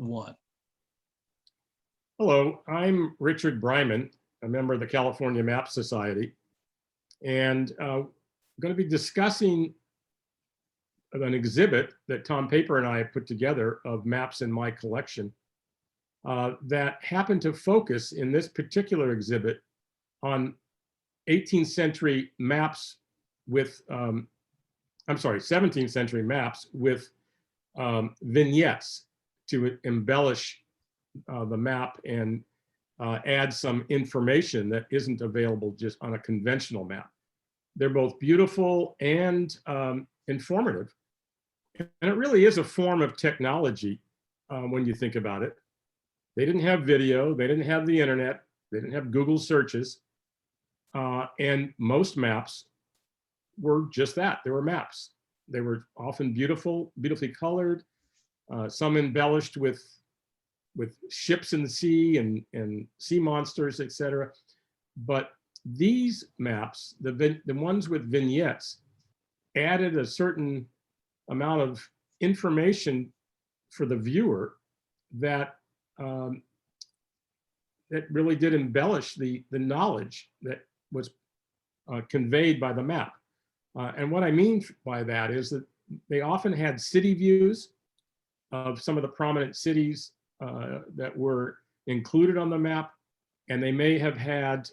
1. Hello, I'm Richard Breiman, a member of the California Map Society, and I'm going to be discussing an exhibit that Tom Paper and I have put together of maps in my collection that happened to focus in this particular exhibit on 18th century maps with, 17th century maps with vignettes to embellish the map and add some information that isn't available just on a conventional map. They're both beautiful and informative. And it really is a form of technology when you think about it. They didn't have video, they didn't have the internet, they didn't have Google searches, and most maps were just that. They were maps. They were often beautiful, beautifully colored, some embellished with ships in the sea and sea monsters, etc. But these maps, the ones with vignettes, added a certain amount of information for the viewer that that really did embellish the knowledge that was conveyed by the map. And what I mean by that is that they often had city views of some of the prominent cities that were included on the map, and they may have had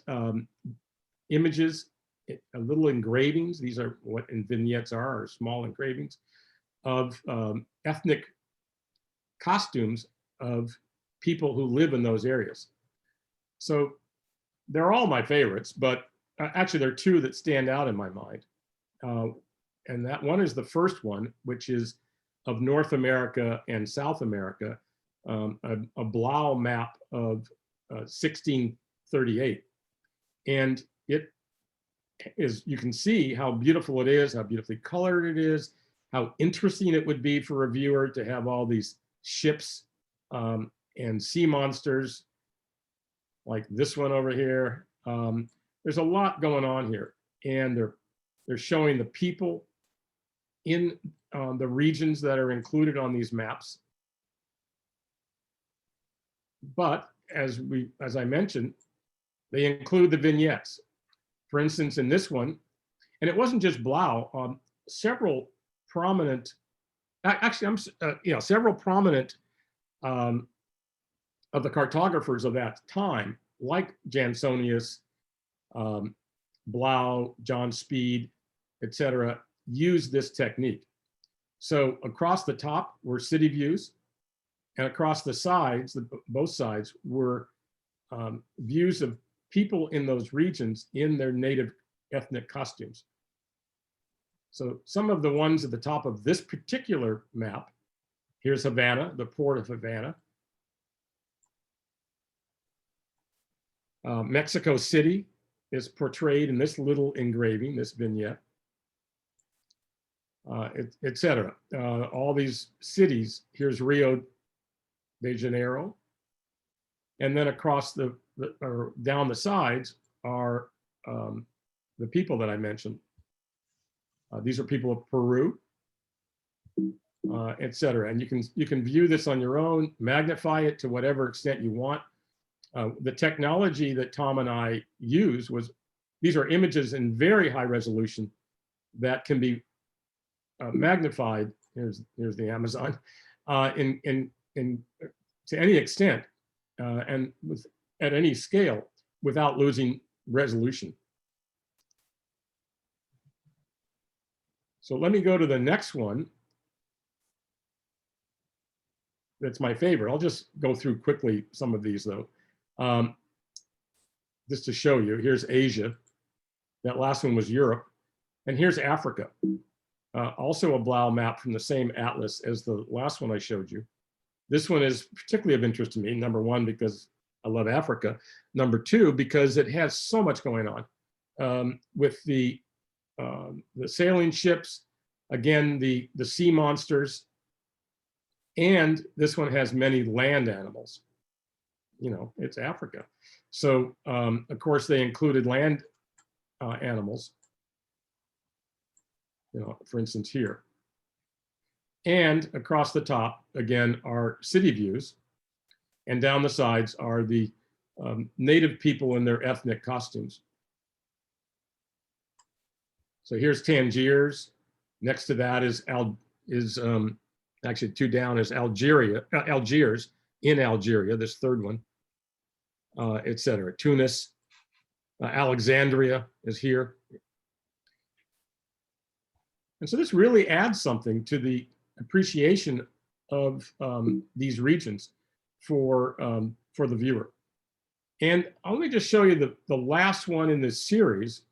images, little engravings. These are what vignettes are small engravings of ethnic costumes of people who live in those areas. So they're all my favorites, but actually there are two that stand out in my mind. And that one is the first one, which is of North America and South America, a Blau map of 1638. And it is, you can see how beautiful it is, how beautifully colored it is, how interesting it would be for a viewer to have all these ships and sea monsters like this one over here. There's a lot going on here, and they're showing the people in the regions that are included on these maps. But as I mentioned, they include the vignettes. For instance, in this one, and it wasn't just Blau, several prominent, several prominent of the cartographers of that time, like Jansonius, Blau, John Speed, etc., used this technique. So across the top were city views, and across the sides, both sides, were views of people in those regions in their native ethnic costumes. So some of the ones at the top of this particular map, here's Havana, the port of Havana. Mexico City is portrayed in this little engraving, this vignette, etc. All these cities, here's Rio de Janeiro. And then across or down the sides are the people that I mentioned. These are people of Peru, etc. And you can view this on your own, magnify it to whatever extent you want. The technology that Tom and I use was, these are images in very high resolution that can be magnified. Here's the Amazon to any extent and at any scale without losing resolution. So let me go to the next one. That's my favorite. I'll just go through quickly some of these though. Just to show you, here's Asia. That last one was Europe. And here's Africa. Also a Blau map from the same atlas as the last one I showed you. This one is particularly of interest to me, number one, because I love Africa. Number two, because it has so much going on with the sailing ships, again, the sea monsters, and this one has many land animals. You know, it's Africa. So, of course, they included land animals, you know, for instance, here. And across the top, again, are city views. And down the sides are the native people in their ethnic costumes. So here's Tangiers. Next to that is actually 2 down is Algiers in Algeria, this third one, etc. Tunis, Alexandria is here. And so this really adds something to the appreciation of these regions for the viewer. And let me just show you the last one in this series.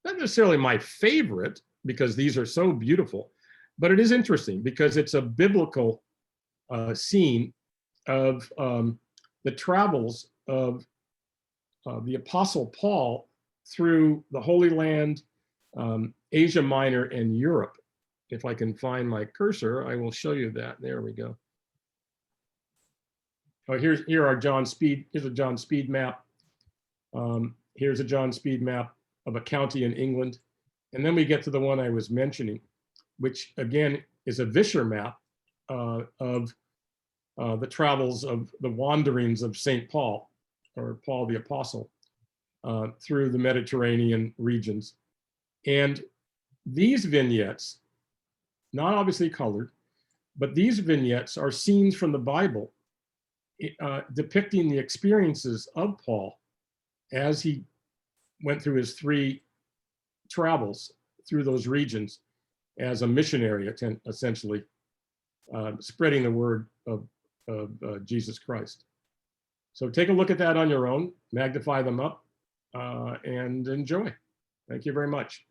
Not necessarily my favorite, because these are so beautiful, but it is interesting because it's a biblical scene of the travels of the Apostle Paul through the Holy Land, Asia Minor, and Europe. If I can find my cursor, I will show you that. There we go. Oh, here are John Speed. Here's a John Speed map. Here's a John Speed map of a county in England. And then we get to the one I was mentioning, which again is a Vischer map of the travels of the wanderings of St. Paul, or Paul the Apostle, through the Mediterranean regions. And these vignettes, not obviously colored, but these vignettes are scenes from the Bible depicting the experiences of Paul as he went through his 3 travels through those regions as a missionary, essentially spreading the word of Jesus Christ. So take a look at that on your own, magnify them up, and enjoy. Thank you very much.